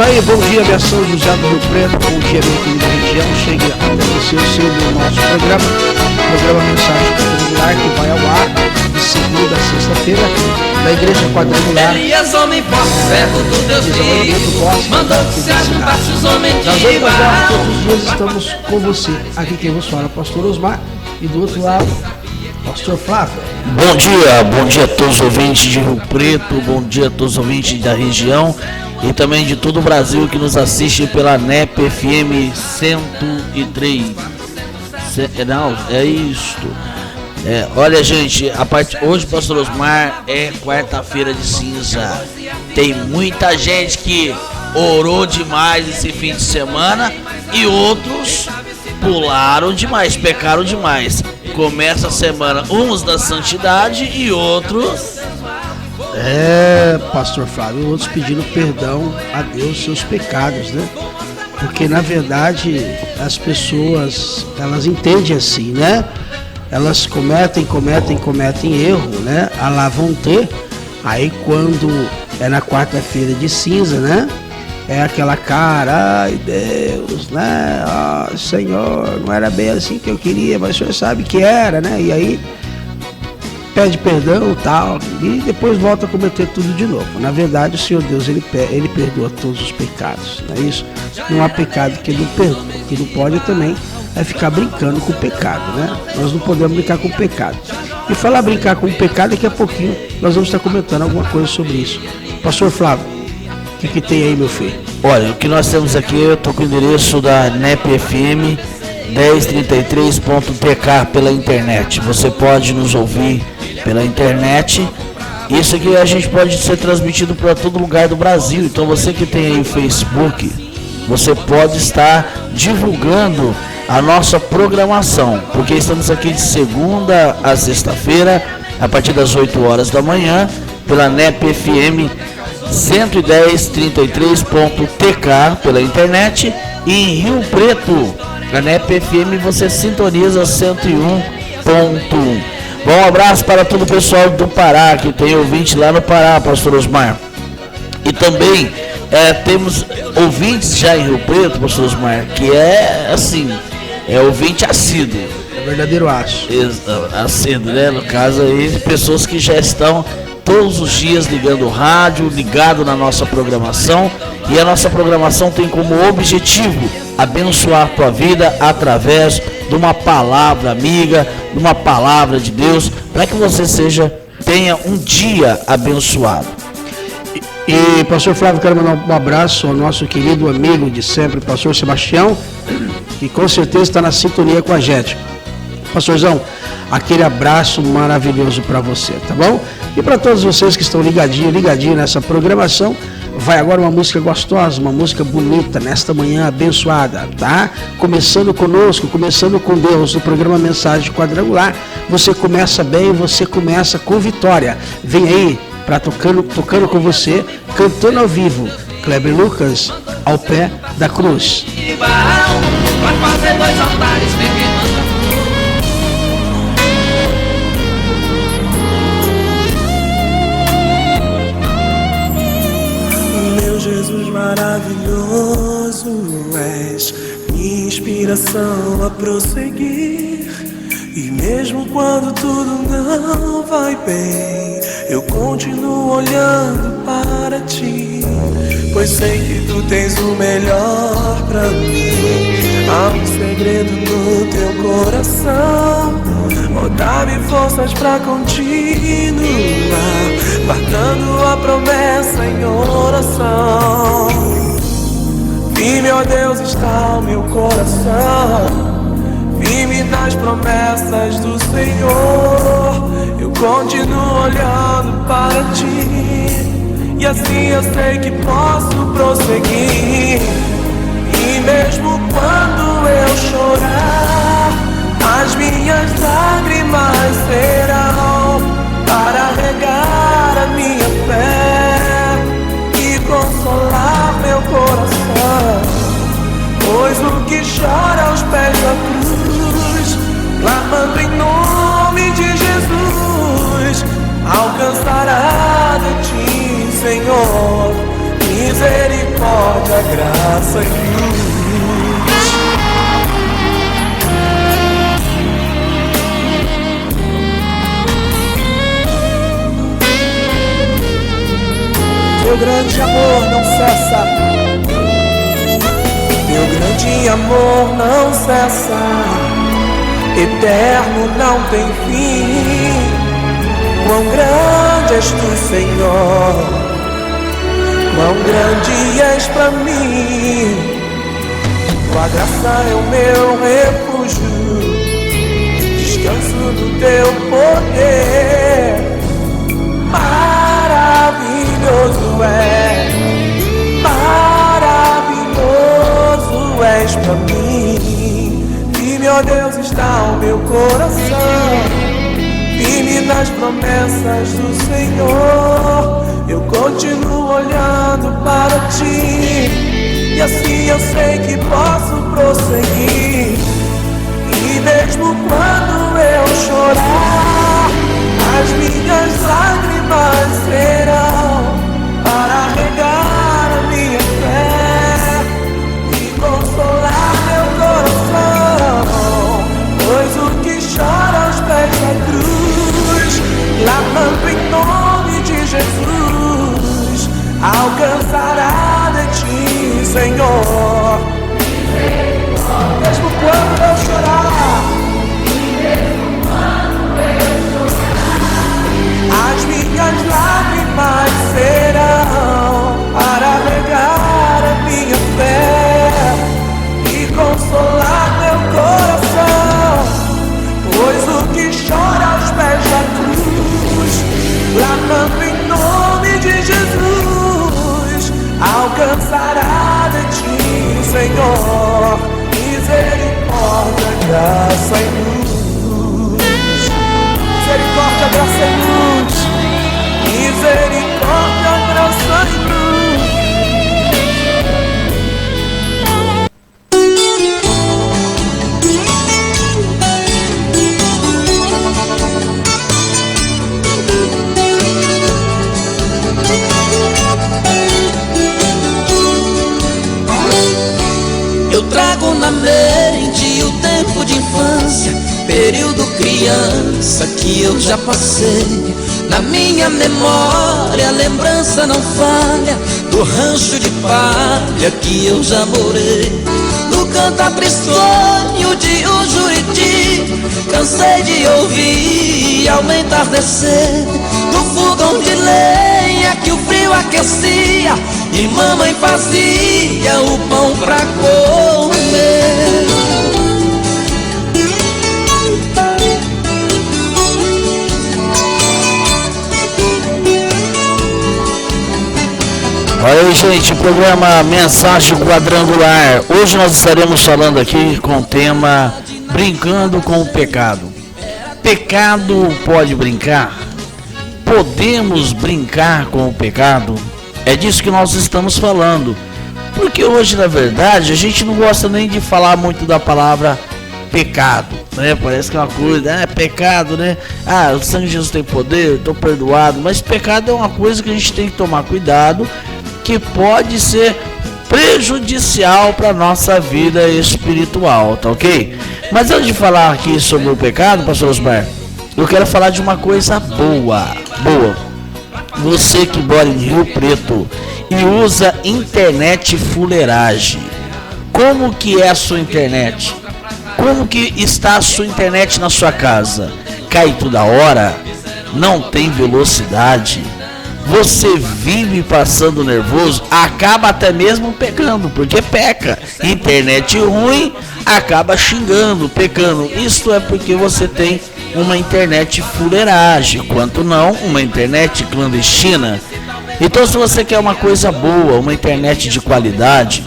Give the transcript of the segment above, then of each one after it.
aí, bom dia, minha São José do Rio Preto, bom dia, minha querida região. Chegue a agradecer o seu do nosso programa Mensagem Quadrangular, que vai ao ar de segunda a sexta-feira, da Igreja Quadrangular. Elias, homem forte, servo do Deus vivo, mandou que se ajuntasse os homens de Baal. Todos os dias estamos com você. Aqui quem vos fala, Pastor Osmar, e do outro lado, Pastor Flávio. Bom dia a todos os ouvintes de Rio Preto, bom dia a todos os ouvintes da região e também de todo o Brasil que nos assiste pela NEP FM 103. Não, é isto. Olha, gente, hoje, Pastor Osmar, é quarta-feira de cinza. Tem muita gente que orou demais esse fim de semana e outros pularam demais, pecaram demais. Começa a semana uns da santidade e outros... Pastor Flávio, outros pedindo perdão a Deus seus pecados, né? Porque na verdade as pessoas, elas entendem assim, né? Elas cometem erro, né? Lá vão ter. Aí quando é na quarta-feira de cinza, né? É aquela cara, ai Deus, né? Senhor, não era bem assim que eu queria, mas o Senhor sabe que era, né? E aí pede perdão e tal, e depois volta a cometer tudo de novo. Na verdade, o Senhor Deus, ele perdoa todos os pecados, não é isso? Não há pecado que ele não perdoa. O que não pode também é ficar brincando com o pecado, né? Nós não podemos brincar com o pecado. E falar brincar com o pecado, daqui a pouquinho nós vamos estar comentando alguma coisa sobre isso. Pastor Flávio, o que tem aí, meu filho? Olha, o que nós temos aqui, eu estou com o endereço da NEP FM 1033.tk pela internet. Você pode nos ouvir pela internet. Isso aqui a gente pode ser transmitido para todo lugar do Brasil. Então você que tem aí o Facebook, você pode estar divulgando a nossa programação, porque estamos aqui de segunda a sexta-feira, a partir das 8 horas da manhã, pela NEP FM 11033.tk pela internet, e em Rio Preto, a NEP FM você sintoniza 101.1. Bom abraço para todo o pessoal do Pará, que tem ouvinte lá no Pará, Pastor Osmar. E também temos ouvintes já em Rio Preto, Pastor Osmar, que é assim, é ouvinte assíduo. É verdadeiro aço. Assíduo, né? No caso aí, pessoas que já estão todos os dias ligando o rádio, ligado na nossa programação. E a nossa programação tem como objetivo abençoar a tua vida através de uma palavra amiga, de uma palavra de Deus, para que você tenha um dia abençoado. E pastor Flávio, quero mandar um abraço ao nosso querido amigo de sempre, pastor Sebastião, que com certeza está na sintonia com a gente. Pastorzão, aquele abraço maravilhoso para você, tá bom? E para todos vocês que estão ligadinho nessa programação, vai agora uma música gostosa, uma música bonita, nesta manhã abençoada, tá? Começando conosco, começando com Deus, no programa Mensagem Quadrangular. Você começa bem, você começa com vitória. Vem aí, para tocando com você, cantando ao vivo, Kleber Lucas, Ao Pé da Cruz. Vai fazer 2 altares, Jesus maravilhoso, és minha inspiração a prosseguir. E mesmo quando tudo não vai bem, eu continuo olhando para ti, pois sei que tu tens o melhor pra mim. Há um segredo no teu coração, oh, dá-me forças pra continuar, guardando a promessa em oração. Firme, ó Deus, está o meu coração, firme nas promessas do Senhor. Eu continuo olhando para ti, e assim eu sei que posso prosseguir. E mesmo quando eu chorar, as minhas lágrimas serão para regar a minha fé e consolar meu coração. Pois o que chora aos pés da cruz, clamando em nome de Jesus, alcançará de ti, Senhor, misericórdia graça e luz. Teu grande amor não cessa, teu grande amor não cessa, eterno não tem fim. Quão grande és tu, Senhor, quão grande és pra mim. Tua graça é o meu refúgio, descanso no teu poder. Maravilhoso é, maravilhoso és pra mim. Firme, ó Deus, está o meu coração, firme nas promessas do Senhor. Eu continuo olhando para ti, e assim eu sei que posso prosseguir. E mesmo quando eu chorar, as minhas lágrimas serão para regar a minha fé e consolar meu coração. Pois o que chora aos pés da cruz, clamando em nome de Jesus, alcançará de ti, Senhor. Mesmo quando eu chorar, as minhas lágrimas serão para regar a minha fé e consolar meu coração. Pois o que chora aos pés da cruz, clamando em nome de Jesus, alcançará de ti, Senhor, misericórdia, graça e luz. Misericórdia, graça e luz. Misericórdia, graça e luz. Eu trago na mente o tempo de infância, período criança que eu já passei. Na minha memória a lembrança não falha do rancho de palha que eu já morei. No canto tristonho de um Juriti, cansei de ouvir ao entardecer. No fogão de lenha que o frio aquecia e mamãe fazia o pão pra comer. Olha aí, gente, programa Mensagem Quadrangular. Hoje nós estaremos falando aqui com o tema Brincando com o Pecado. Pecado pode brincar? Podemos brincar com o pecado? É disso que nós estamos falando. Porque hoje, na verdade, a gente não gosta nem de falar muito da palavra pecado, né? Parece que é uma coisa, pecado, né? O sangue de Jesus tem poder, estou perdoado. Mas pecado é uma coisa que a gente tem que tomar cuidado, que pode ser prejudicial para a nossa vida espiritual, tá ok? Mas antes de falar aqui sobre o pecado, pastor Osmar, eu quero falar de uma coisa boa. Você que mora em Rio Preto e usa internet fuleiragem, como que é a sua internet? Como que está a sua internet na sua casa? Cai toda hora? Não tem velocidade? Você vive passando nervoso? Acaba até mesmo pecando, porque peca. Internet ruim, acaba xingando, pecando. Isto é porque você tem uma internet fuleiragem, quanto não uma internet clandestina. Então, se você quer uma coisa boa, uma internet de qualidade,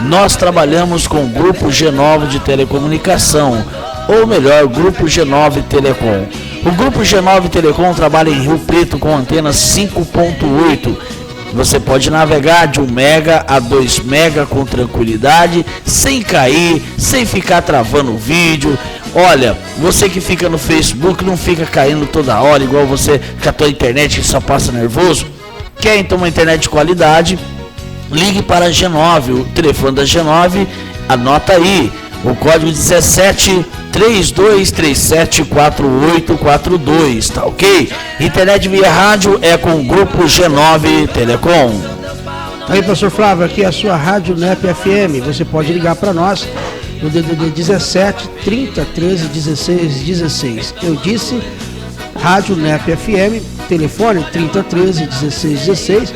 nós trabalhamos com o Grupo G9 de Telecomunicação, ou melhor, Grupo G9 Telecom. O Grupo G9 Telecom trabalha em Rio Preto com antenas 5.8. Você pode navegar de 1 mega a 2 mega com tranquilidade, sem cair, sem ficar travando o vídeo. Olha, você que fica no Facebook não fica caindo toda hora, igual você com a tua internet que só passa nervoso. Quer então uma internet de qualidade? ligue para a G9, o telefone da G9, anota aí, o código 17 3237 4842, tá ok? Internet via rádio é com o grupo G9 Telecom. Aí, pastor Flávio, aqui é a sua Rádio NEP FM. Você pode ligar para nós no DDD 17 30 13 16 16. Eu disse Rádio NEP FM, telefone 30 13 16 16.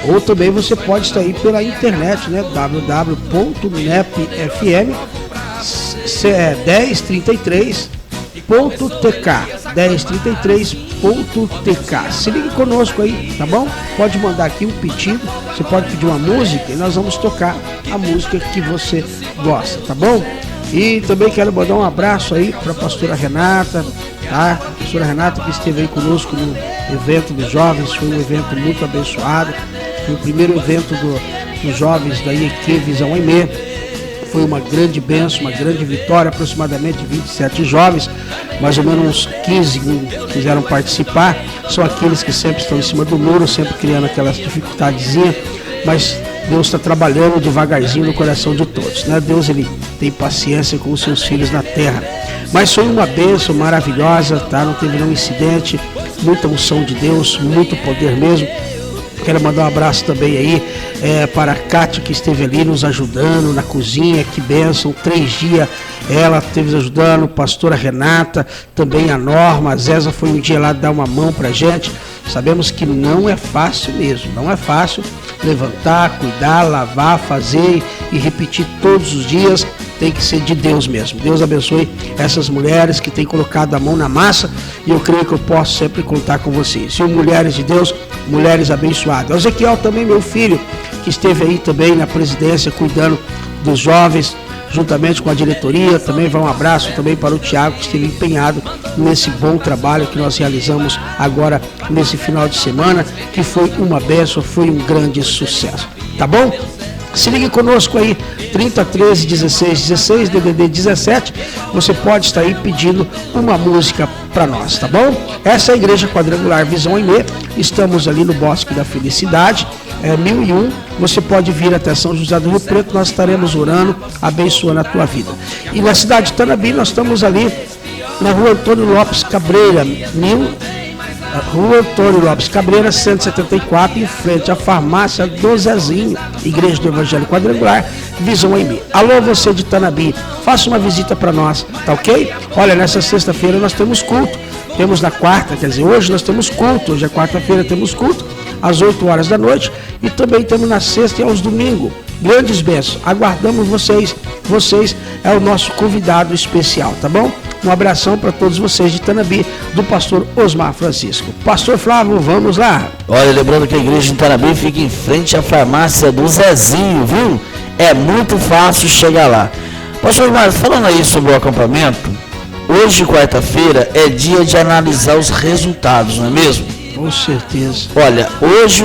Ou também você pode estar aí pela internet, né? www.nepfm1033.tk 1033.tk. Se ligue conosco aí, tá bom? Pode mandar aqui um pedido, você pode pedir uma música e nós vamos tocar a música que você gosta, tá bom? E também quero mandar um abraço aí para a pastora Renata, tá? A pastora Renata que esteve aí conosco no evento dos jovens, foi um evento muito abençoado, foi o primeiro evento dos jovens da IEQ Visão Aimee. Foi uma grande bênção, uma grande vitória, aproximadamente 27 jovens, mais ou menos uns 15 quiseram participar, são aqueles que sempre estão em cima do muro, sempre criando aquelas dificuldadezinhas, mas Deus está trabalhando devagarzinho no coração de todos, né? Deus, ele tem paciência com os seus filhos na terra, mas foi uma bênção maravilhosa, tá? Não teve nenhum incidente, muita unção de Deus, muito poder mesmo. Quero mandar um abraço também aí para a Cátia, que esteve ali nos ajudando na cozinha, que bênção, 3 dias ela esteve nos ajudando, pastora Renata, também a Norma, a Zéza foi um dia lá dar uma mão pra gente. Sabemos que não é fácil mesmo, não é fácil levantar, cuidar, lavar, fazer e repetir todos os dias, tem que ser de Deus mesmo. Deus abençoe essas mulheres que têm colocado a mão na massa e eu creio que eu posso sempre contar com vocês. E mulheres de Deus, mulheres abençoadas. O Ezequiel também, meu filho, que esteve aí também na presidência cuidando dos jovens, juntamente com a diretoria. Também vai um abraço também para o Tiago, que esteve empenhado nesse bom trabalho que nós realizamos agora nesse final de semana, que foi uma bênção, foi um grande sucesso. Tá bom? Se ligue conosco aí, 30 13 16 16, DDD 17, você pode estar aí pedindo uma música para nós, tá bom? Essa é a Igreja Quadrangular Visão Aimee, estamos ali no Bosque da Felicidade, 1001, você pode vir até São José do Rio Preto, nós estaremos orando, abençoando a tua vida. E na cidade de Tanabi, nós estamos ali na Rua Antônio Lopes Cabreira, Rua Antônio Lopes Cabreira, 174, em frente à farmácia do Zezinho, Igreja do Evangelho Quadrangular, Visão Aimee. Alô, você de Tanabi, faça uma visita para nós, tá ok? Olha, nessa sexta-feira nós temos culto, temos na quarta, quer dizer, hoje nós temos culto, hoje é quarta-feira, temos culto, às 8 horas da noite, e também temos na sexta e aos domingos. Grandes bênçãos, aguardamos vocês é o nosso convidado especial, tá bom? Um abração para todos vocês de Tanabi, do pastor Osmar Francisco. Pastor Flávio, vamos lá. Olha, lembrando que a igreja de Tanabi fica em frente à farmácia do Zezinho, viu? É muito fácil chegar lá. Pastor Osmar, falando aí sobre o acampamento, hoje, quarta-feira, é dia de analisar os resultados, não é mesmo? Com certeza. Olha, hoje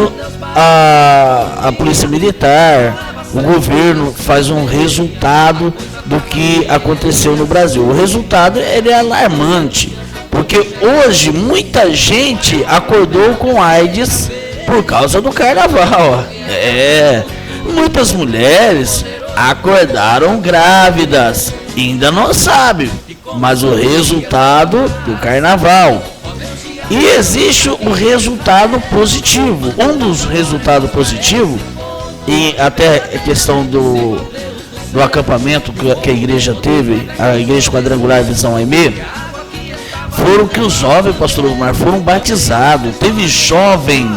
a Polícia Militar, o governo faz um resultado do que aconteceu no Brasil. O resultado ele é alarmante, porque hoje muita gente acordou com AIDS por causa do carnaval. Muitas mulheres acordaram grávidas, ainda não sabe, mas o resultado do carnaval. E existe o resultado positivo. Um dos resultados positivos, e até a questão do acampamento que a igreja teve, a Igreja Quadrangular Visão Aimee, foram que os jovens, pastor Omar, foram batizados. Teve jovem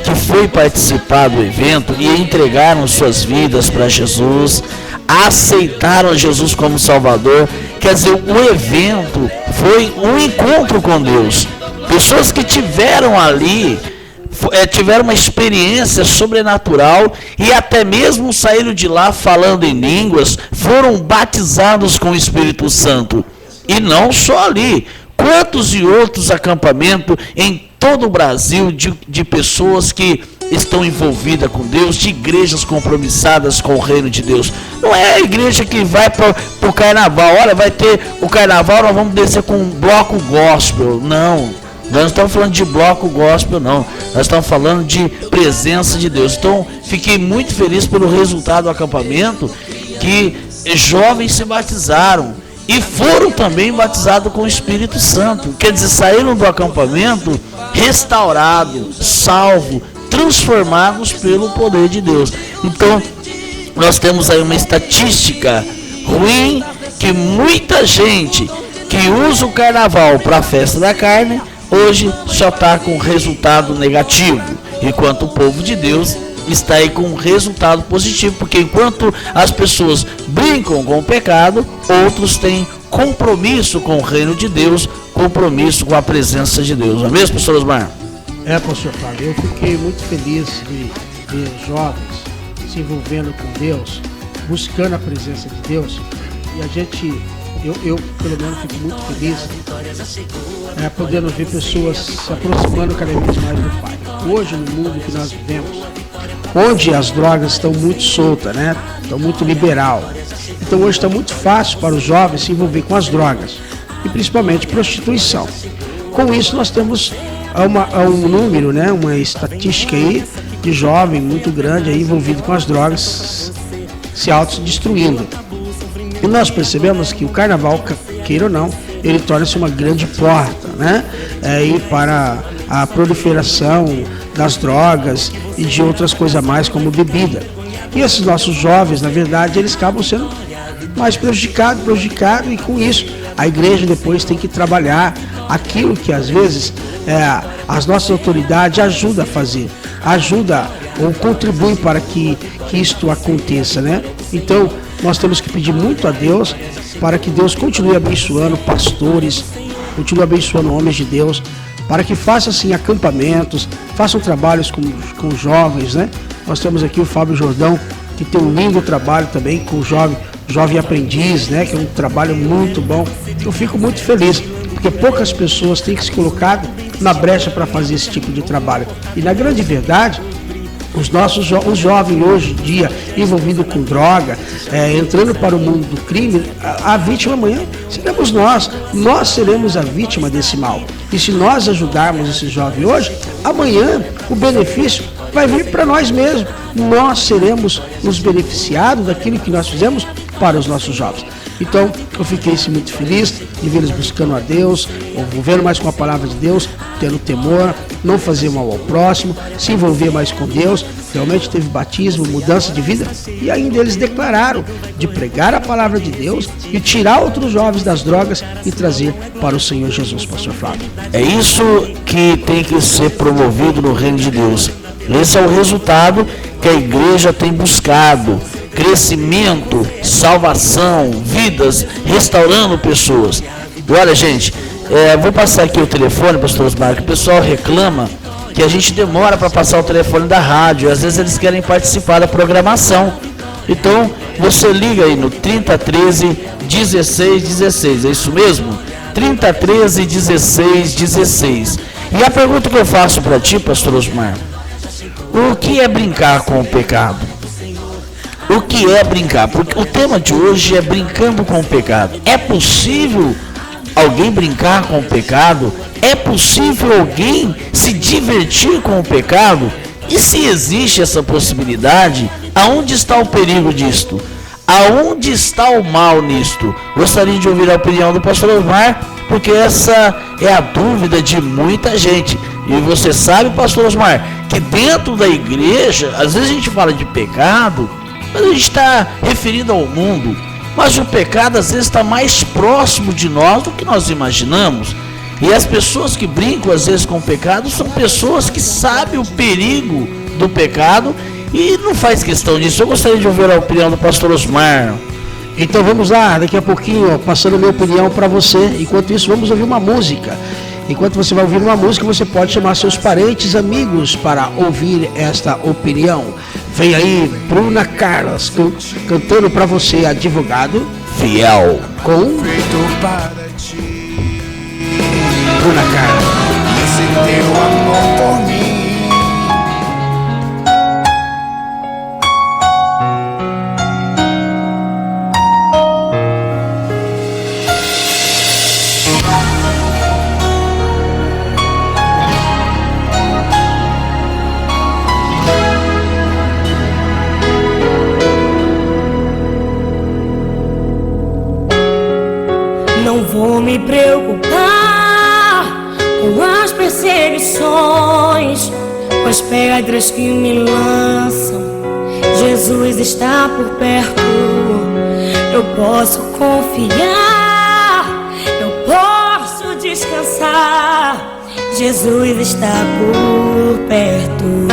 que foi participar do evento e entregaram suas vidas para Jesus, aceitaram Jesus como Salvador. Quer dizer, o evento foi um encontro com Deus. Pessoas que tiveram ali, tiveram uma experiência sobrenatural e até mesmo saíram de lá falando em línguas, foram batizados com o Espírito Santo. E não só ali, quantos e outros acampamentos em todo o Brasil de pessoas que estão envolvidas com Deus, de igrejas compromissadas com o reino de Deus. Não é a igreja que vai para o carnaval, olha, vai ter o carnaval, nós vamos descer com um bloco gospel. Não. Nós não estamos falando de bloco gospel, não. Nós estamos falando de presença de Deus. Então, fiquei muito feliz pelo resultado do acampamento, que jovens se batizaram e foram também batizados com o Espírito Santo. Quer dizer, saíram do acampamento restaurados, salvos, transformados pelo poder de Deus. Então, nós temos aí uma estatística ruim, que muita gente que usa o carnaval para a festa da carne, hoje só está com resultado negativo, enquanto o povo de Deus está aí com um resultado positivo, porque enquanto as pessoas brincam com o pecado, outros têm compromisso com o reino de Deus, compromisso com a presença de Deus. Não é mesmo, pastor Osmar? Pastor Fábio, eu fiquei muito feliz de ver jovens se envolvendo com Deus, buscando a presença de Deus, e a gente, eu pelo menos fico muito feliz podendo ver pessoas se aproximando cada vez mais do Pai. Hoje, no mundo que nós vivemos, onde as drogas estão muito soltas, né? Estão muito liberal. Então hoje está muito fácil para os jovens se envolver com as drogas, e principalmente prostituição. Com isso nós temos um número, né? Uma estatística aí de jovem muito grande aí envolvido com as drogas, se autodestruindo. E nós percebemos que o carnaval, queira ou não, ele torna-se uma grande porta, né? E para a proliferação das drogas e de outras coisas mais, como bebida. E esses nossos jovens, na verdade, eles acabam sendo mais prejudicados, e com isso a igreja depois tem que trabalhar aquilo que às vezes as nossas autoridades ajudam a fazer, ajuda ou contribuem para que isto aconteça, né? Então nós temos que pedir muito a Deus para que Deus continue abençoando pastores, continue abençoando homens de Deus, para que façam assim acampamentos, façam trabalhos com jovens, né? Nós temos aqui o Fábio Jordão, que tem um lindo trabalho também com o jovem aprendiz, né? Que é um trabalho muito bom. Eu fico muito feliz, porque poucas pessoas têm que se colocar na brecha para fazer esse tipo de trabalho. E na grande verdade, os jovens hoje em dia envolvidos com droga, entrando para o mundo do crime, a vítima amanhã seremos nós seremos a vítima desse mal. E se nós ajudarmos esse jovem hoje, amanhã o benefício vai vir para nós mesmos. Nós seremos os beneficiados daquilo que nós fizemos para os nossos jovens. Então, eu fiquei muito feliz de ver eles buscando a Deus, envolvendo mais com a palavra de Deus, tendo temor, não fazer mal ao próximo, se envolver mais com Deus. Realmente teve batismo, mudança de vida, e ainda eles declararam de pregar a palavra de Deus e tirar outros jovens das drogas e trazer para o Senhor Jesus, pastor Flávio. É isso que tem que ser promovido no reino de Deus. Esse é o resultado que a igreja tem buscado: crescimento, salvação, vidas, restaurando pessoas. E olha, gente, vou passar aqui o telefone, pastor Osmar, que o pessoal reclama que a gente demora para passar o telefone da rádio, às vezes eles querem participar da programação. Então, você liga aí no 3013 1616, é isso mesmo? 3013 1616. E a pergunta que eu faço para ti, pastor Osmar: o que é brincar com o pecado? O que é brincar? Porque o tema de hoje é brincando com o pecado. É possível alguém brincar com o pecado? É possível alguém se divertir com o pecado? E se existe essa possibilidade, aonde está o perigo disto? Aonde está o mal nisto? Gostaria de ouvir a opinião do pastor Osmar, porque essa é a dúvida de muita gente. E você sabe, pastor Osmar, que dentro da igreja, às vezes a gente fala de pecado, mas a gente está referindo ao mundo. Mas o pecado às vezes está mais próximo de nós do que nós imaginamos. E as pessoas que brincam às vezes com o pecado são pessoas que sabem o perigo do pecado e não faz questão disso. Eu gostaria de ouvir a opinião do pastor Osmar. Então vamos lá, daqui a pouquinho, passando a minha opinião para você. Enquanto isso, vamos ouvir uma música. Enquanto você vai ouvir uma música, você pode chamar seus parentes, amigos para ouvir esta opinião. Vem aí Bruna Carlos cantando para você, Advogado Fiel, com Feito para ti, Bruna Carlos. esse teu amor por mim. vou me preocupar com as perseguições, com as pedras que me lançam. Jesus está por perto, eu posso confiar, eu posso descansar. Jesus está por perto.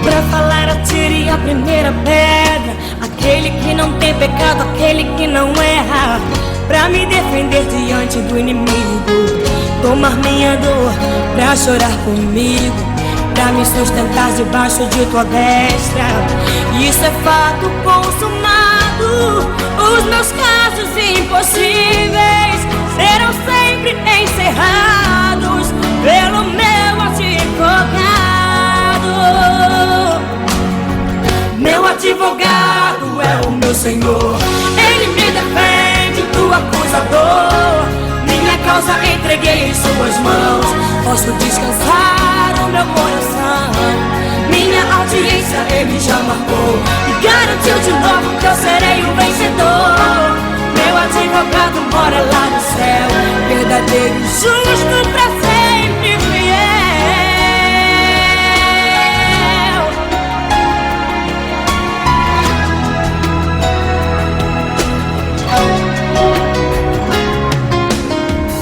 Pra falar, atire a primeira pedra, aquele que não tem pecado, aquele que não erra. Pra me defender diante do inimigo, tomar minha dor, pra chorar comigo, pra me sustentar debaixo de tua destra. Isso é fato consumado, os meus casos impossíveis serão sempre encerrados pelo meu advogado. Meu advogado é o meu Senhor, Ele me defende do acusador. Minha causa entreguei em suas mãos, posso descansar o meu coração. Minha audiência Ele já marcou e garantiu de novo que eu serei o vencedor. Meu advogado mora lá no céu, verdadeiro e justo pra sempre fiel.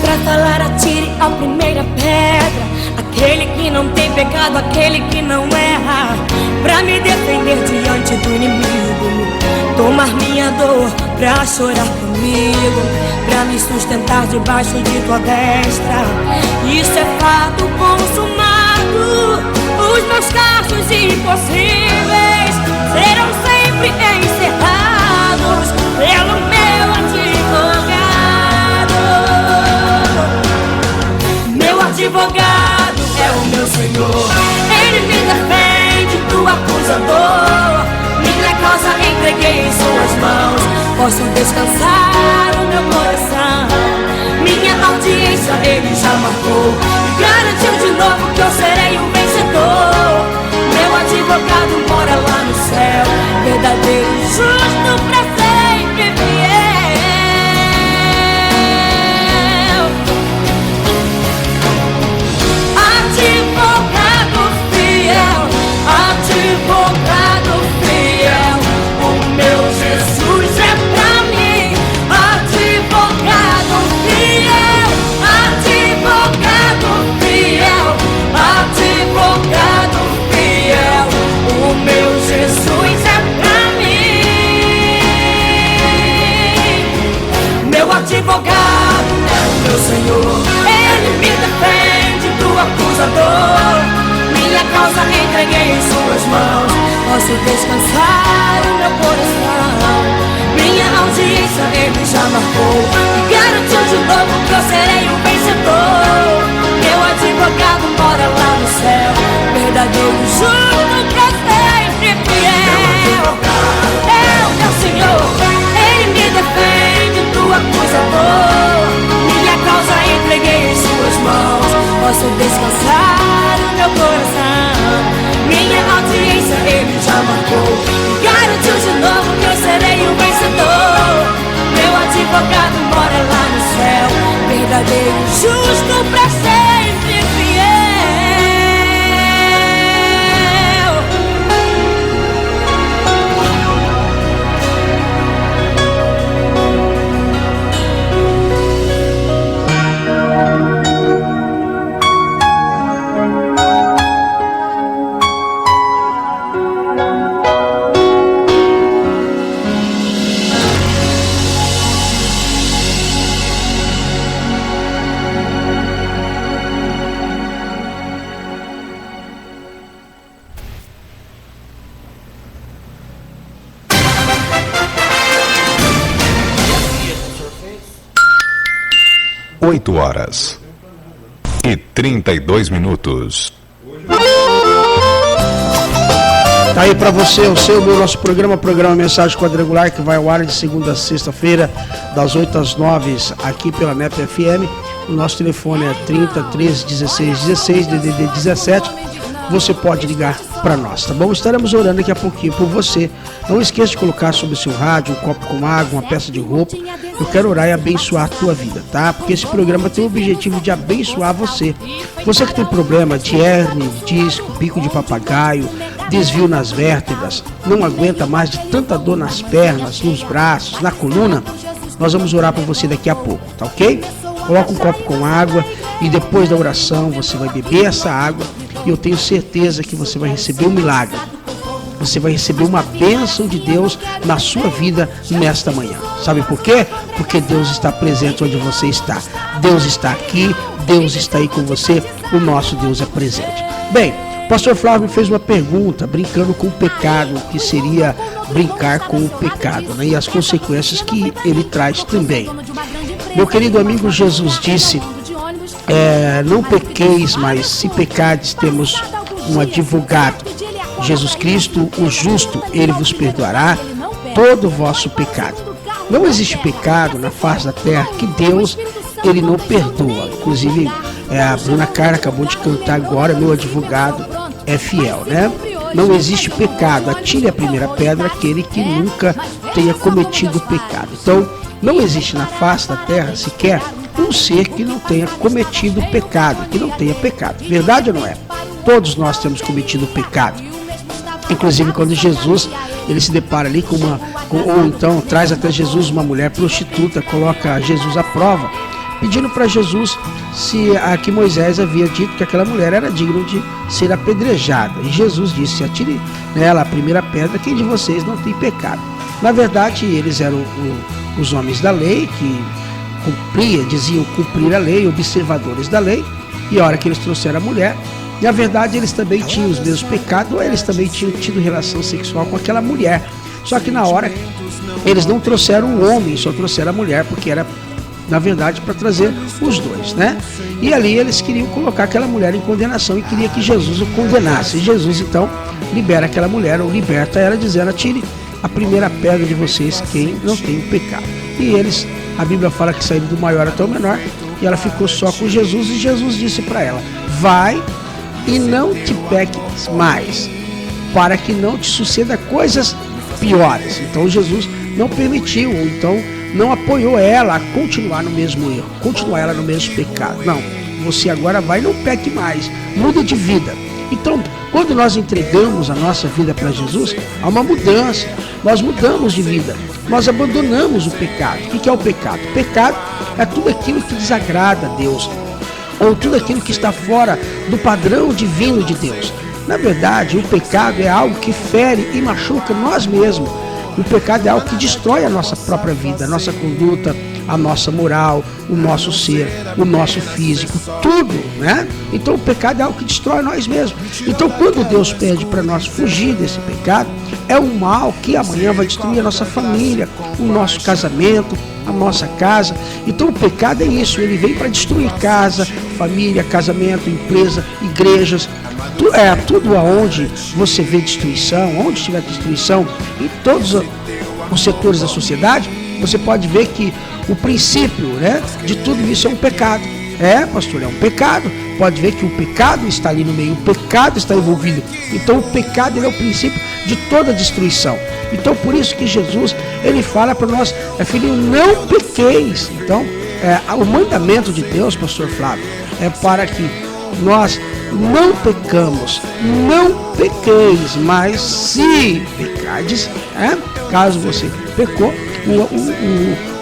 Pra falar, atire a primeira pedra, aquele que não tem pecado, aquele que não erra. Pra me defender diante do inimigo, tomar minha dor, pra chorar comigo, pra me sustentar debaixo de tua destra. Isso é fato consumado, os meus casos impossíveis serão sempre encerrados pelo meu advogado. Meu advogado é o meu Senhor, Ele me defende do acusador. Minha causa entreguei em suas mãos, posso descansar o meu coração. Minha audiência Ele já marcou e garantiu de novo que eu serei o vencedor. Meu advogado mora lá no céu, verdadeiro e justo pra sempre fiel. Advogado fiel, advogado fiel, o meu Jesus é pra mim. Advogado fiel, advogado fiel, advogado fiel, o meu Jesus é pra mim. Meu advogado é o meu Senhor, Ele me defende do acusador. Minha causa entreguei em suas mãos, posso descansar o meu coração. Minha audiência Ele já marcou e garantiu de novo que eu serei o vencedor. Meu advogado mora lá no céu, verdadeiro e justo pra sempre fiel. É o meu Senhor, Ele me defende do acusador. Minha causa entreguei em suas mãos, posso descansar o meu coração. Minha audiência Ele já marcou e garantiu de novo que eu serei o vencedor. Meu advogado mora lá no céu, verdadeiro e justo pra sempre fiel. Oito horas e 32 minutos. Tá aí pra você o seu, meu, nosso programa Mensagem Quadrangular, que vai ao ar de segunda a sexta-feira, das 8 às 9, aqui pela NEP FM. O nosso telefone é 30 13 16 16, DDD 17. você pode ligar para nós, tá bom? Estaremos orando daqui a pouquinho por você. Não esqueça de colocar sobre o seu rádio um copo com água, uma peça de roupa. Eu quero orar e abençoar a tua vida, tá? Porque esse programa tem o objetivo de abençoar você. Você que tem problema de hérnia, de disco, bico de papagaio, desvio nas vértebras, não aguenta mais de tanta dor nas pernas, nos braços, na coluna, nós vamos orar por você daqui a pouco, tá ok? Coloca um copo com água e depois da oração você vai beber essa água e eu tenho certeza que você vai receber um milagre. Você vai receber uma bênção de Deus na sua vida nesta manhã. Sabe por quê? Porque Deus está presente onde você está. Deus está aqui, Deus está aí com você, o nosso Deus é presente. Bem, o pastor Flávio fez uma pergunta, brincando com o pecado, que seria brincar com o pecado, né? E as consequências que ele traz também. Meu querido amigo, Jesus disse, não pequeis, mas se pecardes, temos um advogado, Jesus Cristo, o justo, ele vos perdoará todo o vosso pecado. Não existe pecado na face da terra que Deus, ele não perdoa. Inclusive, a Bruna Carla acabou de cantar agora, meu advogado é fiel, né? Não existe pecado, atire a primeira pedra aquele que nunca tenha cometido pecado. Então, não existe na face da terra sequer um ser que não tenha cometido pecado, que não tenha pecado. Verdade ou não é? Todos nós temos cometido pecado. Inclusive quando Jesus, ele se depara ali ou então traz até Jesus uma mulher prostituta, coloca Jesus à prova, pedindo para Jesus se aqui Moisés havia dito que aquela mulher era digna de ser apedrejada. E Jesus disse, atire nela a primeira pedra, quem de vocês não tem pecado. Na verdade, eles eram os homens da lei, que diziam cumprir a lei, observadores da lei, e a hora que eles trouxeram a mulher, na verdade eles também tinham os mesmos pecados, ou eles também tinham tido relação sexual com aquela mulher. Só que na hora, eles não trouxeram o homem, só trouxeram a mulher, porque era, na verdade, para trazer os dois, né? E ali eles queriam colocar aquela mulher em condenação e queria que Jesus o condenasse. E Jesus, então, libera aquela mulher, ou liberta ela, dizendo, atire a primeira pedra de vocês, quem não tem o pecado. E eles, a Bíblia fala que saíram do maior até o menor, e ela ficou só com Jesus, e Jesus disse para ela, vai e não te peques mais, para que não te suceda coisas piores. Então Jesus não permitiu, então não apoiou ela a continuar no mesmo erro, continuar ela no mesmo pecado. Não, você agora vai e não peque mais, muda de vida. Então, quando nós entregamos a nossa vida para Jesus, há uma mudança, nós mudamos de vida, nós abandonamos o pecado. O que é o pecado? O pecado é tudo aquilo que desagrada a Deus, ou tudo aquilo que está fora do padrão divino de Deus. Na verdade, o pecado é algo que fere e machuca nós mesmos. O pecado é algo que destrói a nossa própria vida, a nossa conduta, a nossa moral, o nosso ser, o nosso físico, tudo, né? Então o pecado é algo que destrói nós mesmos. Então quando Deus pede para nós fugir desse pecado, é um mal que amanhã vai destruir a nossa família, o nosso casamento, a nossa casa. Então o pecado é isso, ele vem para destruir casa, família, casamento, empresa, igrejas, tudo aonde você vê destruição, onde tiver destruição, em todos os setores da sociedade, você pode ver que o princípio, né, de tudo isso é um pecado. Pastor, é um pecado. Pode ver que o pecado está ali no meio, o pecado está envolvido. Então o pecado, ele é o princípio de toda destruição. Então por isso que Jesus, ele fala para nós, filhinho, não pequeis. Então o mandamento de Deus, pastor Flávio, é para que nós não pecamos, não pequeis, mas se pecardes, caso você pecou,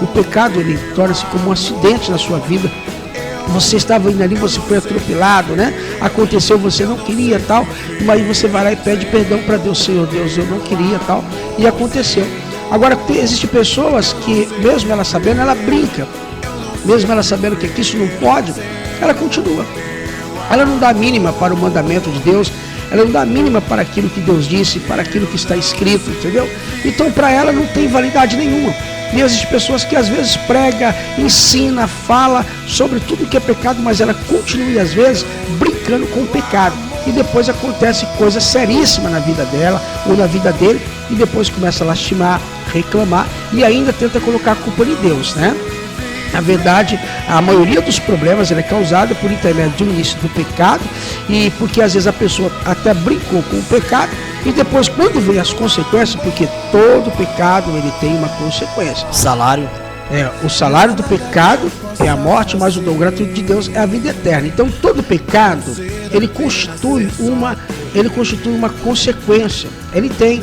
o pecado, ele torna-se como um acidente na sua vida. Você estava indo ali, você foi atropelado, né? Aconteceu, você não queria, tal, mas você vai lá e pede perdão para Deus. Senhor Deus, eu não queria, tal, e aconteceu. Agora, existem pessoas que, mesmo ela sabendo, ela brinca, mesmo ela sabendo que isso não pode, ela continua. Ela não dá a mínima para o mandamento de Deus, ela não dá a mínima para aquilo que Deus disse, para aquilo que está escrito, entendeu? Então para ela não tem validade nenhuma. E existem pessoas que às vezes prega, ensina, fala sobre tudo que é pecado, mas ela continua às vezes brincando com o pecado. E depois acontece coisa seríssima na vida dela ou na vida dele, e depois começa a lastimar, reclamar e ainda tenta colocar a culpa em Deus, né? Na verdade, a maioria dos problemas é causada por intermédio do início do pecado, e porque às vezes a pessoa até brincou com o pecado, e depois quando vem as consequências, porque todo pecado ele tem uma consequência. Salário. O salário do pecado é a morte, mas o dom gratuito de Deus é a vida eterna. Então todo pecado ele constitui uma consequência. Ele tem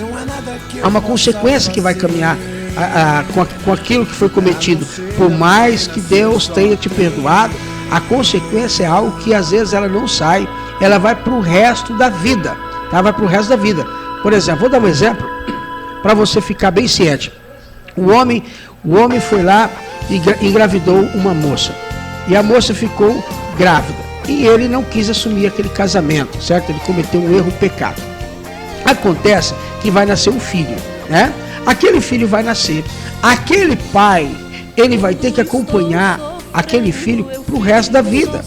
uma consequência que vai caminhar com aquilo que foi cometido. Por mais que Deus tenha te perdoado, a consequência é algo que às vezes ela não sai, ela vai para o resto da vida, tá? Vai para o resto da vida. Por exemplo, vou dar um exemplo para você ficar bem ciente. O homem foi lá e engravidou uma moça, e a moça ficou grávida, e ele não quis assumir aquele casamento, certo? Ele cometeu um erro, um pecado. Acontece que vai nascer um filho, né? Aquele filho vai nascer, aquele pai, ele vai ter que acompanhar aquele filho pro resto da vida.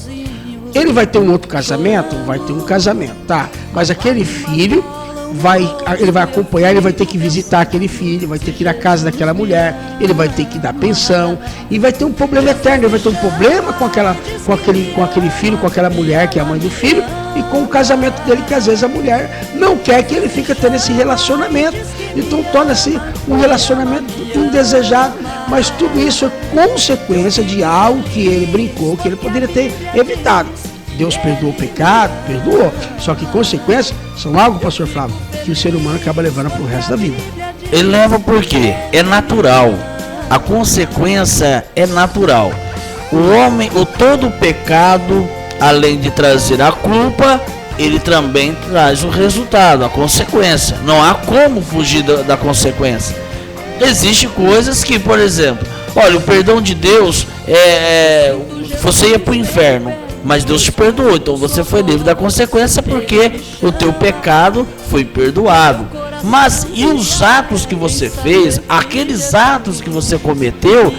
Ele vai ter um outro casamento? Vai ter um casamento, tá? Mas aquele filho ele vai acompanhar, ele vai ter que visitar aquele filho, vai ter que ir à casa daquela mulher, ele vai ter que dar pensão, e vai ter um problema eterno, ele vai ter um problema com aquele filho, com aquela mulher que é a mãe do filho, e com o casamento dele, que às vezes a mulher não quer que ele fique tendo esse relacionamento, então torna-se um relacionamento indesejado, mas tudo isso é consequência de algo que ele brincou, que ele poderia ter evitado. Deus perdoou o pecado, perdoou, só que consequências são algo, pastor Flávio, que o ser humano acaba levando para o resto da vida. Ele leva porque é natural, a consequência é natural. Todo pecado, além de trazer a culpa, ele também traz o resultado, a consequência. Não há como fugir da consequência. Existem coisas que, por exemplo, olha, o perdão de Deus você ia para o inferno, mas Deus te perdoou, então você foi livre da consequência porque o teu pecado foi perdoado. Mas e os atos que você fez, aqueles atos que você cometeu,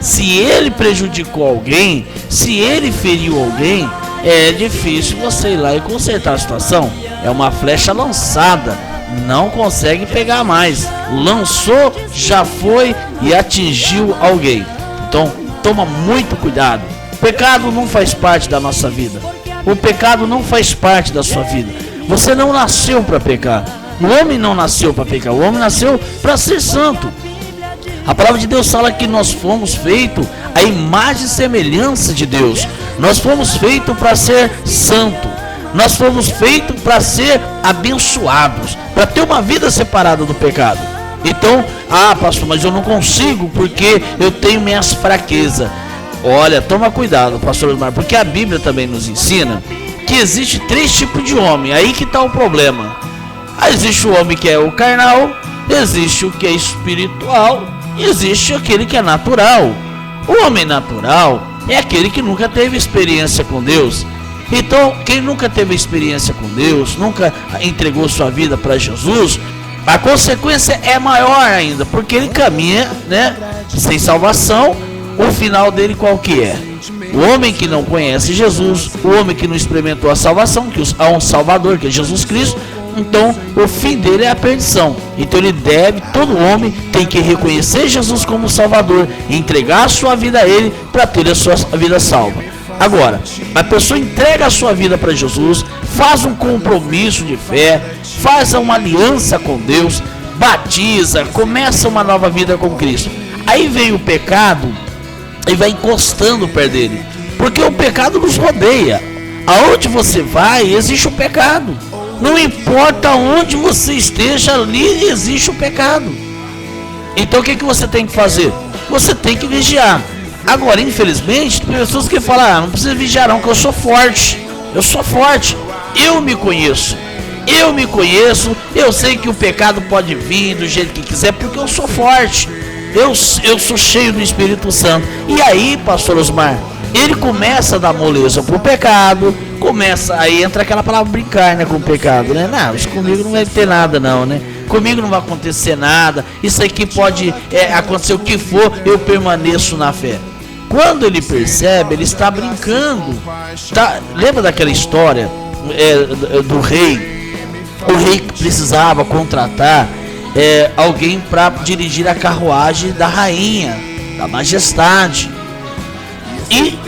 se ele prejudicou alguém, se ele feriu alguém, é difícil você ir lá e consertar a situação. É uma flecha lançada, não consegue pegar mais. Lançou, já foi e atingiu alguém. Então toma muito cuidado. O pecado não faz parte da nossa vida. O pecado não faz parte da sua vida. Você não nasceu para pecar. O homem não nasceu para pecar. O homem nasceu para ser santo. A palavra de Deus fala que nós fomos feitos à imagem e semelhança de Deus. Nós fomos feitos para ser santo. Nós fomos feitos para ser abençoados, para ter uma vida separada do pecado. Então, pastor, mas eu não consigo porque eu tenho minhas fraquezas. Olha, toma cuidado, pastor Osmar, porque a Bíblia também nos ensina que existe 3 tipos de homem. Aí que está o problema. Existe o homem que é o carnal, existe o que é espiritual, e existe aquele que é natural. O homem natural é aquele que nunca teve experiência com Deus. Então, quem nunca teve experiência com Deus, nunca entregou sua vida para Jesus, a consequência é maior ainda, porque ele caminha, né, sem salvação. O final dele qual que é? O homem que não conhece Jesus, o homem que não experimentou a salvação, que há um Salvador, que é Jesus Cristo, então o fim dele é a perdição. Então todo homem tem que reconhecer Jesus como Salvador e entregar a sua vida a Ele para ter a sua vida salva. Agora, a pessoa entrega a sua vida para Jesus, faz um compromisso de fé, faz uma aliança com Deus, batiza, começa uma nova vida com Cristo. Aí vem o pecado e vai encostando perto dele, porque o pecado nos rodeia. Aonde você vai, existe o pecado. Não importa onde você esteja, ali existe o pecado. Então o que você tem que fazer? Você tem que vigiar. Agora, infelizmente, tem pessoas que falam, não precisa vigiar não, que eu sou forte. Eu sou forte, eu me conheço. Eu sei que o pecado pode vir do jeito que quiser, porque eu sou forte. Eu sou cheio do Espírito Santo. E aí, pastor Osmar, ele começa a dar moleza pro pecado, aí entra aquela palavra brincar, né, com o pecado, né? Não, isso comigo não vai ter nada não, né? Comigo não vai acontecer nada, isso aqui pode acontecer o que for, eu permaneço na fé. Quando ele percebe, ele está brincando. Lembra daquela história do rei? O rei precisava contratar alguém para dirigir a carruagem da rainha, da majestade. e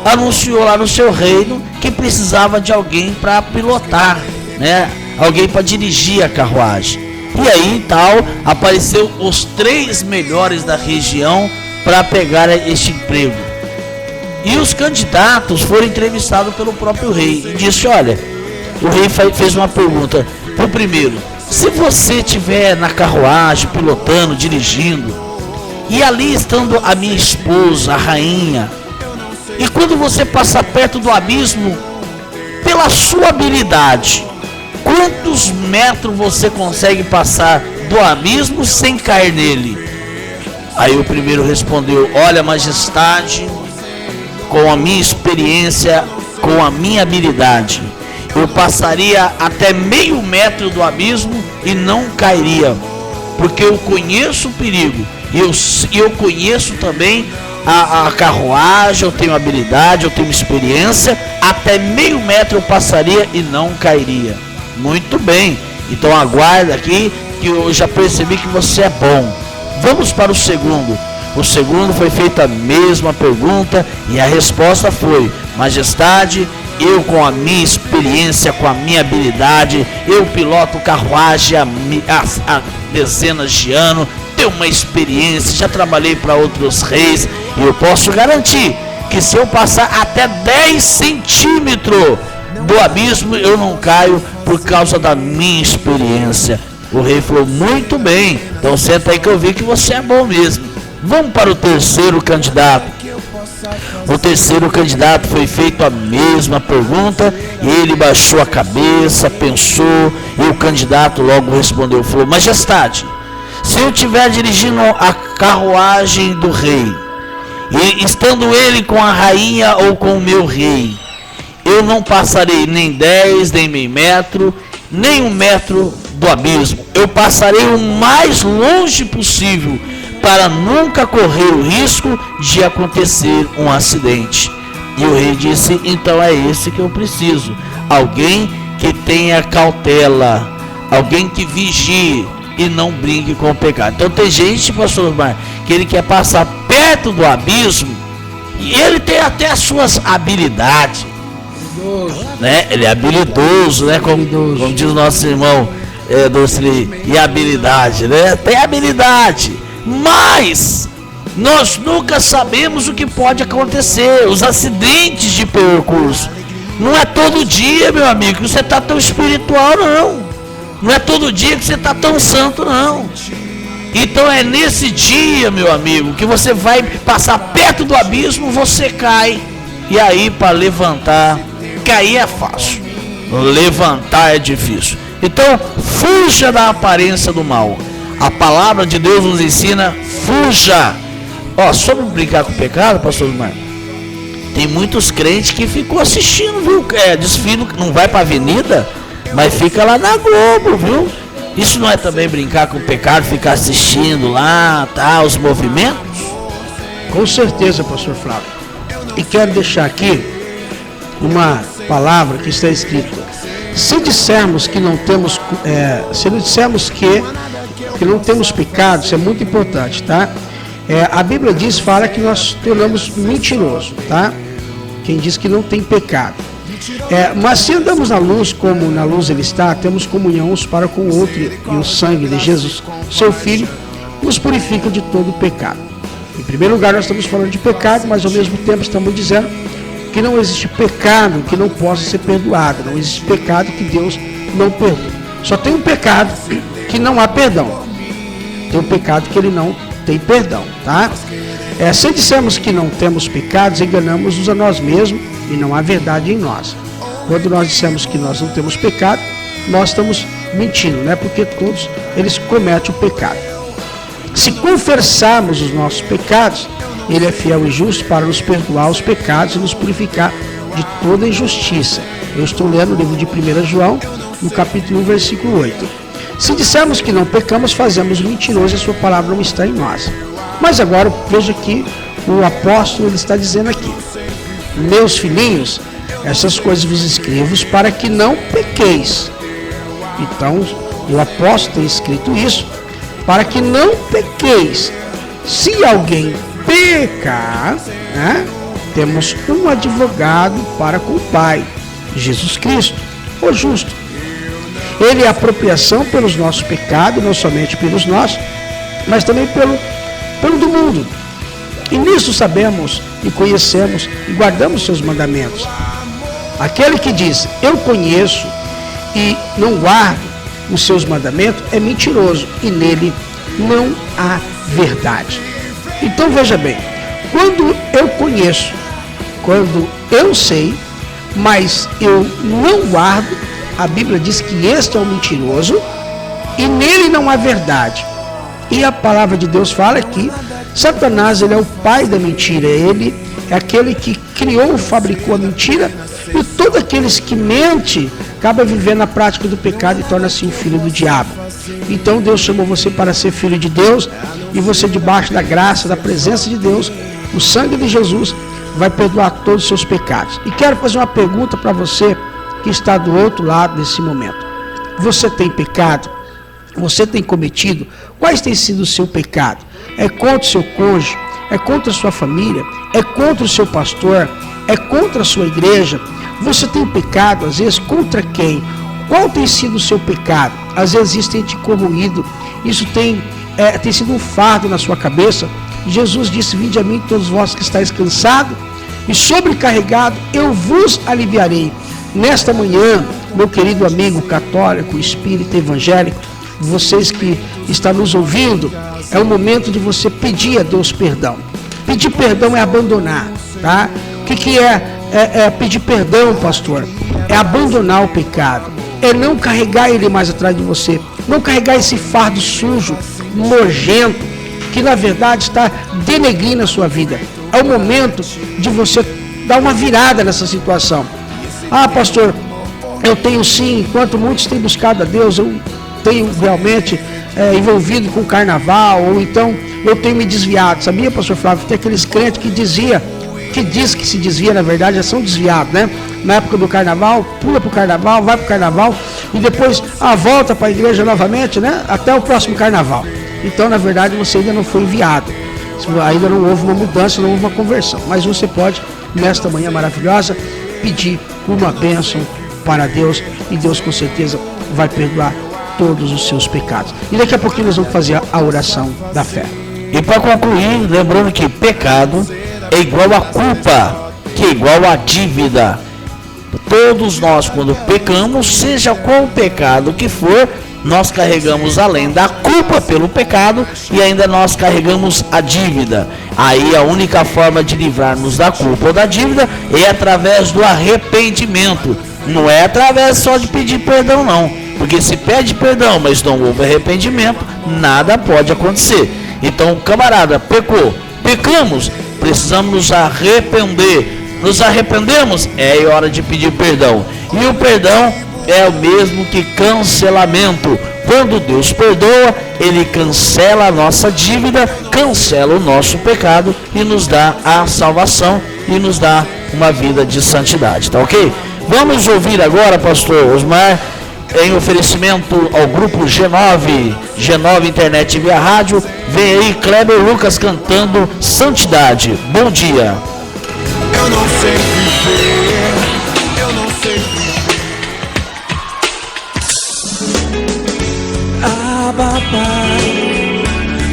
anunciou lá no seu reino que precisava de alguém para pilotar, né? Alguém para dirigir a carruagem. E aí tal, apareceu os 3 melhores da região para pegar este emprego. E os candidatos foram entrevistados pelo próprio rei. E disse: olha, o rei fez uma pergunta pro primeiro: se você estiver na carruagem, pilotando, dirigindo, e ali estando a minha esposa, a rainha, e quando você passar perto do abismo, pela sua habilidade, quantos metros você consegue passar do abismo sem cair nele? Aí o primeiro respondeu: olha, majestade, com a minha experiência, com a minha habilidade, eu passaria até meio metro do abismo e não cairia, porque eu conheço o perigo, e eu conheço também a carruagem, eu tenho habilidade, eu tenho experiência, até meio metro eu passaria e não cairia. Muito bem, então aguarda aqui que eu já percebi que você é bom. Vamos para o segundo. O segundo foi feita a mesma pergunta e a resposta foi: majestade, eu com a minha experiência, com a minha habilidade, eu piloto carruagem há dezenas de anos, tenho uma experiência, já trabalhei para outros reis, e eu posso garantir que se eu passar até 10 centímetros do abismo, eu não caio por causa da minha experiência. O rei falou: muito bem, então senta aí que eu vi que você é bom mesmo. Vamos para o terceiro candidato. O terceiro candidato foi feito a mesma pergunta, e ele baixou a cabeça, pensou, e o candidato logo respondeu, falou: majestade, se eu estiver dirigindo a carruagem do rei, e estando ele com a rainha ou com o meu rei, eu não passarei nem 10, nem meio metro, nem 1 metro do abismo. Eu passarei o mais longe possível, para nunca correr o risco de acontecer um acidente. E o rei disse: então é esse que eu preciso, alguém que tenha cautela, alguém que vigie e não brinque com o pecado. Então tem gente, pastor Osmar, que ele quer passar perto do abismo, e ele tem até as suas habilidades, né? Ele é habilidoso, né? Como diz o nosso irmão Docili, e habilidade, né? Tem habilidade, mas nós nunca sabemos o que pode acontecer, os acidentes de percurso. Não é todo dia, meu amigo, que você está tão espiritual, não. Não é todo dia que você está tão santo, não. Então é nesse dia, meu amigo, que você vai passar perto do abismo, você cai. E aí, para levantar, cair é fácil, levantar é difícil. Então fuja da aparência do mal. A palavra de Deus nos ensina: fuja. Sobre brincar com o pecado, pastor Osmar, tem muitos crentes que ficam assistindo, viu? Desfile, não vai para a avenida, mas fica lá na Globo, viu? Isso não é também brincar com o pecado, ficar assistindo lá, tá, os movimentos? Com certeza, pastor Flávio. E quero deixar aqui uma palavra que está escrita: se dissermos que não temos, se não dissermos que não temos pecado, isso é muito importante, tá? A Bíblia fala que nós tornamos mentiroso, tá? Quem diz que não tem pecado. Mas se andamos na luz, como na luz ele está, temos comunhão uns para com o outro, e o sangue de Jesus, seu Filho, nos purifica de todo pecado. Em primeiro lugar, nós estamos falando de pecado, mas ao mesmo tempo estamos dizendo que não existe pecado que não possa ser perdoado, não existe pecado que Deus não perdoa. Só tem um pecado que não há perdão, tem um pecado que ele não tem perdão, tá? Se dissermos que não temos pecados, enganamos-nos a nós mesmos e não há verdade em nós. Quando nós dissemos que nós não temos pecado, nós estamos mentindo, né? Porque todos eles cometem o pecado. Se confessarmos os nossos pecados, ele é fiel e justo para nos perdoar os pecados e nos purificar de toda injustiça. Eu estou lendo o livro de 1 João, no capítulo 1, versículo 8. Se dissermos que não pecamos, fazemos mentiroso e a sua palavra não está em nós. Mas agora veja que o apóstolo ele está dizendo aqui: meus filhinhos, essas coisas vos escrevo para que não pequeis. Então o apóstolo tem escrito isso para que não pequeis. Se alguém pecar, né, temos um advogado para com o Pai, Jesus Cristo, o justo. Ele é a apropriação pelos nossos pecados, não somente pelos nossos, mas também pelo do mundo. E nisso sabemos e conhecemos e guardamos seus mandamentos. Aquele que diz, eu conheço e não guardo os seus mandamentos, é mentiroso e nele não há verdade. Então veja bem, quando eu conheço, quando eu sei, mas eu não guardo, a Bíblia diz que este é o mentiroso e nele não há verdade. E a palavra de Deus fala que Satanás, ele é o pai da mentira, ele é aquele que criou, fabricou a mentira, e todos aqueles que mentem acabam vivendo a prática do pecado e torna-se um filho do diabo. Então Deus chamou você para ser filho de Deus, e você, debaixo da graça, da presença de Deus, o sangue de Jesus vai perdoar todos os seus pecados. E quero fazer uma pergunta para você que está do outro lado desse momento. Você tem pecado? Você tem cometido? Quais tem sido o seu pecado? É contra o seu cônjuge? É contra a sua família? É contra o seu pastor? É contra a sua igreja? Você tem pecado, às vezes, contra quem? Qual tem sido o seu pecado? Às vezes isso tem te corroído, isso tem sido um fardo na sua cabeça. Jesus disse, vinde a mim todos vós que estáis cansados e sobrecarregados, eu vos aliviarei. Nesta manhã, meu querido amigo católico, espírita, evangélico, vocês que estão nos ouvindo, é o momento de você pedir a Deus perdão. Pedir perdão é abandonar, tá? O que é pedir perdão, pastor? É abandonar o pecado, é não carregar ele mais atrás de você, não carregar esse fardo sujo, nojento, que na verdade está denegrindo a sua vida. É o momento de você dar uma virada nessa situação. Ah, pastor, eu tenho sim, enquanto muitos têm buscado a Deus, eu tenho realmente envolvido com o carnaval, ou então eu tenho me desviado. Sabia, pastor Flávio, tem aqueles crentes que diz que se desvia, na verdade, já são desviados, né? Na época do carnaval, pula pro carnaval, vai pro carnaval, e depois volta para a igreja novamente, né? Até o próximo carnaval. Então, na verdade, você ainda não foi enviado. Ainda não houve uma mudança, não houve uma conversão. Mas você pode, nesta manhã maravilhosa, pedir uma bênção para Deus, e Deus com certeza vai perdoar todos os seus pecados. E daqui a pouquinho nós vamos fazer a oração da fé. E para concluir, lembrando que pecado é igual a culpa, que é igual a dívida. Todos nós, quando pecamos, seja qual o pecado que for, nós carregamos, além da culpa pelo pecado, e ainda nós carregamos a dívida. Aí a única forma de livrar-nos da culpa ou da dívida é através do arrependimento. Não é através só de pedir perdão, não. Porque se pede perdão, mas não houve arrependimento, nada pode acontecer. Então, camarada, pecamos, precisamos nos arrepender. Nos arrependemos, é hora de pedir perdão. E o perdão é o mesmo que cancelamento. Quando Deus perdoa, Ele cancela a nossa dívida, cancela o nosso pecado e nos dá a salvação e nos dá uma vida de santidade, tá ok? Vamos ouvir agora, pastor Osmar, em oferecimento ao grupo G9 Internet via rádio. Vem aí Kleber Lucas cantando Santidade. Bom dia. Eu não sei viver, eu não sei viver. Abba, Pai,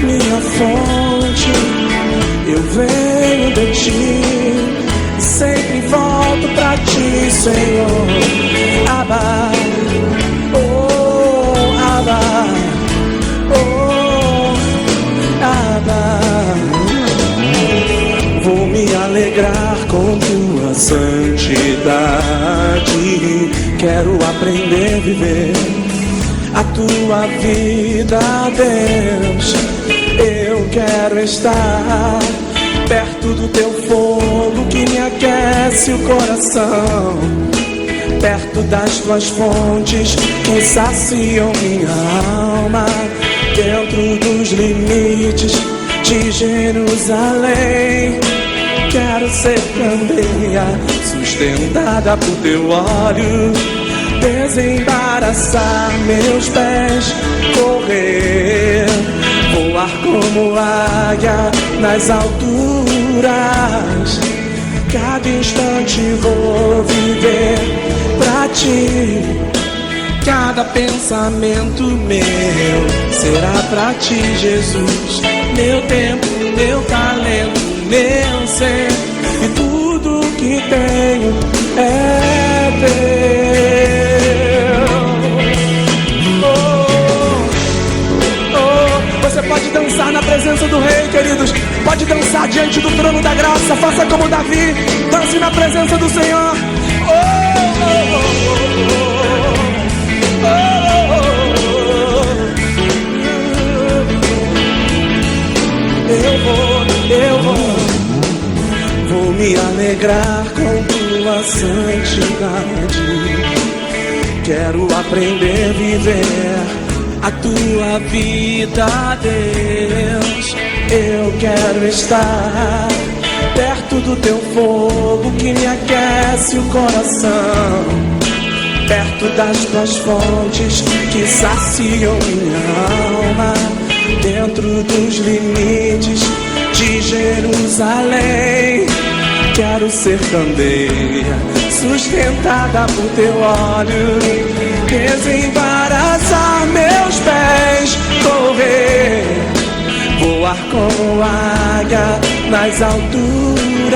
minha fonte, eu venho de Ti, sempre volto pra Ti, Senhor. Abba, oh, Abba, oh, Abba. Vou me alegrar com Tua santidade, quero aprender a viver a Tua vida, Deus. Eu quero estar perto do Teu fogo que me aquece o coração, perto das Tuas fontes que saciam minha alma, dentro dos limites de Jerusalém. Quero ser candeia sustentada por Teu óleo, desembaraçar meus pés, correr, voar como águia nas alturas. Cada instante vou viver pra ti. Cada pensamento meu será pra ti, Jesus. Meu tempo, meu talento, meu ser e tudo que tenho é teu. Você pode dançar na presença do Rei, queridos. Pode dançar diante do trono da graça. Faça como Davi, dance na presença do Senhor. Eu vou me alegrar com tua santidade. Quero aprender a viver a tua vida, Deus. Eu quero estar perto do teu fogo que me aquece o coração, perto das tuas fontes que saciam minha alma, dentro dos limites de Jerusalém. Quero ser candeia sustentada por teu óleo, desembaraçar meus pés, correr, voar como águia nas alturas.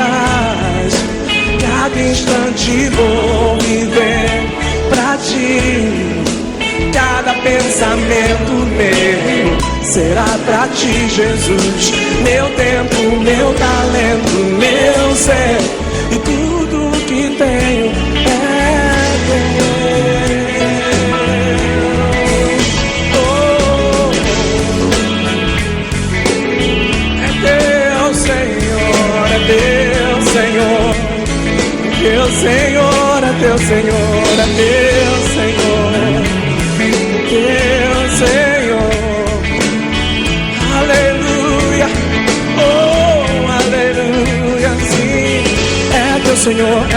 Cada instante vou viver pra ti. Cada pensamento meu será pra ti, Jesus. Meu tempo, meu talento, meu ser e tudo que tenho é teu. É teu, Senhor, é teu, Senhor. Teu Senhor, é teu Senhor, é teu Senhor. Teu Senhor, aleluia, oh, aleluia, sim. É teu Senhor, é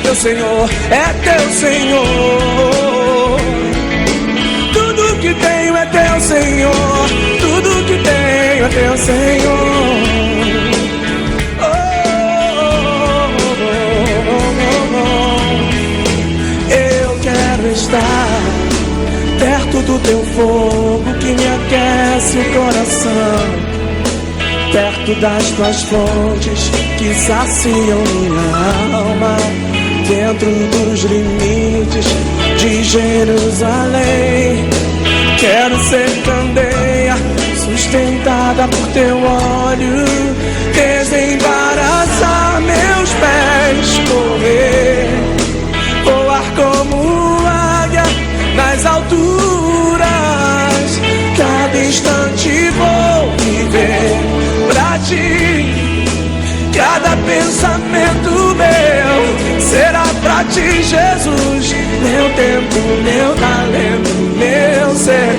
teu Senhor, é teu Senhor. Tudo que tenho é teu Senhor, tudo que tenho é teu Senhor. Eu quero estar perto do teu fogo que me aquece o coração, perto das tuas fontes que saciam minha alma, dentro dos limites de Jerusalém. Quero ser candeia sustentada por teu óleo, desembaraçar meus pés, correr, voar como águia nas alturas. Cada instante vou viver pra ti. Cada pensamento meu será pra ti, Jesus. Meu tempo, meu talento, meu ser,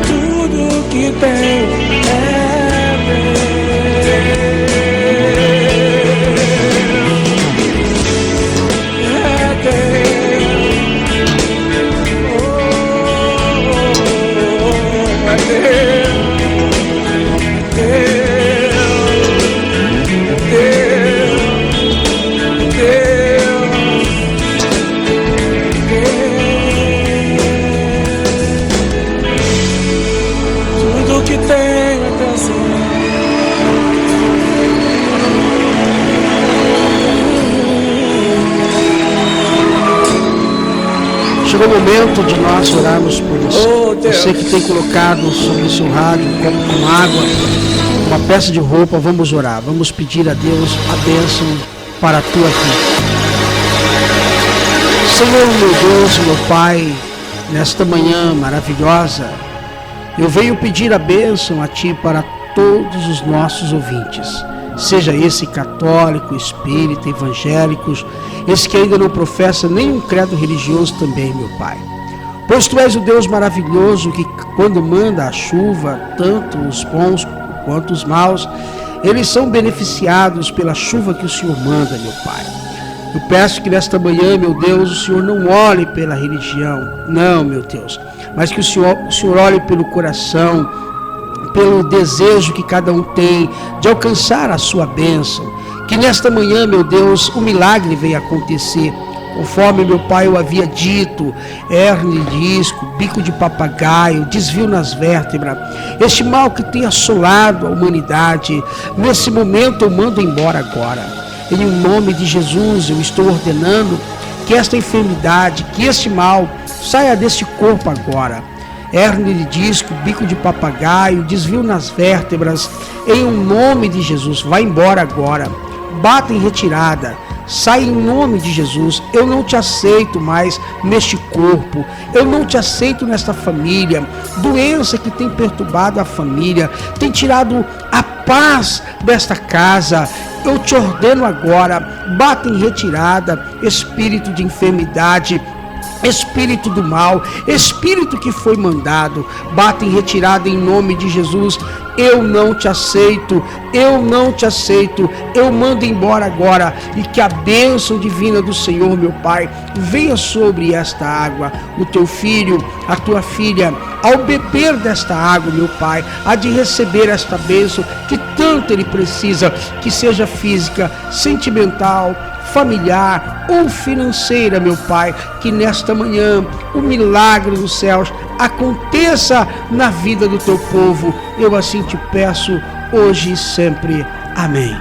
tudo que tenho é Chegou o momento de nós orarmos por você. Você que tem colocado sobre o seu rádio um copo com água, uma peça de roupa, vamos orar. Vamos pedir a Deus a bênção para a tua vida. Senhor, meu Deus, meu Pai, nesta manhã maravilhosa, eu venho pedir a bênção a Ti para todos os nossos ouvintes. Seja esse católico, espírita, evangélicos, esse que ainda não professa nenhum credo religioso também, meu Pai. Pois Tu és o Deus maravilhoso que quando manda a chuva, tanto os bons quanto os maus, eles são beneficiados pela chuva que o Senhor manda, meu Pai. Eu peço que nesta manhã, meu Deus, o Senhor não olhe pela religião, não, meu Deus, mas que o Senhor olhe pelo coração, pelo desejo que cada um tem de alcançar a sua bênção, Que nesta manhã, meu Deus, o milagre venha acontecer. Conforme meu pai eu havia dito, hérnia de disco, bico de papagaio, desvio nas vértebras, este mal que tem assolado a humanidade, nesse momento eu mando embora agora. Em nome de Jesus eu estou ordenando que esta enfermidade, que este mal saia deste corpo agora. Hérnia de disco, bico de papagaio, desvio nas vértebras, em nome de Jesus, vai embora agora. Bata em retirada. Sai em nome de Jesus. Eu não te aceito mais neste corpo. Eu não te aceito nesta família. Doença que tem perturbado a família, tem tirado a paz desta casa. Eu te ordeno agora, bata em retirada, espírito de enfermidade, espírito do mal, espírito que foi mandado, bata em retirada em nome de Jesus. Eu não te aceito, eu não te aceito, eu mando embora agora, e que a bênção divina do Senhor, meu Pai, venha sobre esta água. O teu filho, a tua filha, ao beber desta água, meu Pai, há de receber esta bênção que tanto ele precisa, que seja física, sentimental, familiar ou financeira, meu Pai, que nesta manhã o milagre dos céus aconteça na vida do teu povo. Eu assim te peço, hoje e sempre. Amém.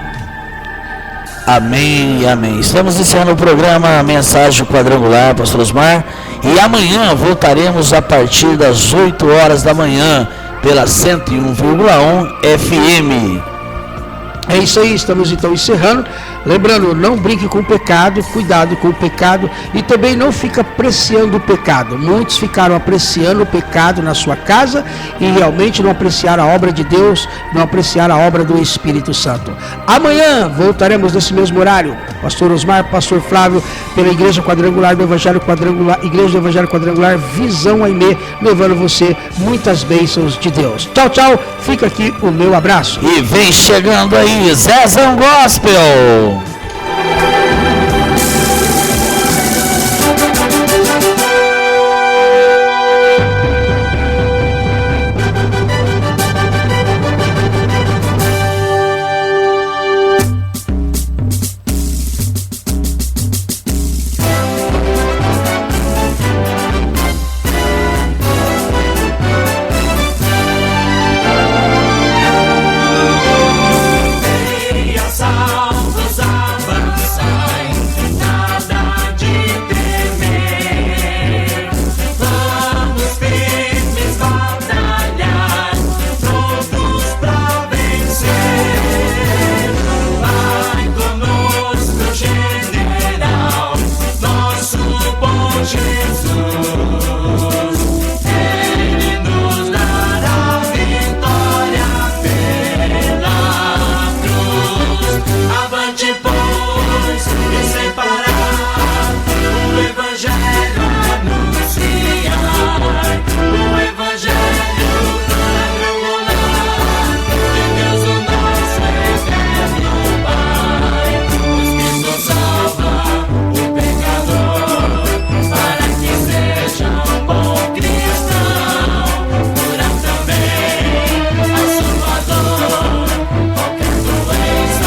Amém e amém. Estamos encerrando o programa Mensagem Quadrangular, pastor Osmar, e amanhã voltaremos a partir das 8 horas da manhã pela 101,1 FM. É isso aí, estamos então encerrando. Lembrando, não brinque com o pecado, cuidado com o pecado, e também não fica apreciando o pecado. Muitos ficaram apreciando o pecado na sua casa e realmente não apreciaram a obra de Deus, não apreciaram a obra do Espírito Santo. Amanhã voltaremos nesse mesmo horário. Pastor Osmar, pastor Flávio, pela Igreja Quadrangular do Evangelho Quadrangular, Igreja do Evangelho Quadrangular, Visão Aimee, levando você muitas bênçãos de Deus. Tchau, tchau. Fica aqui o meu abraço. E vem chegando aí Zezão Gospel.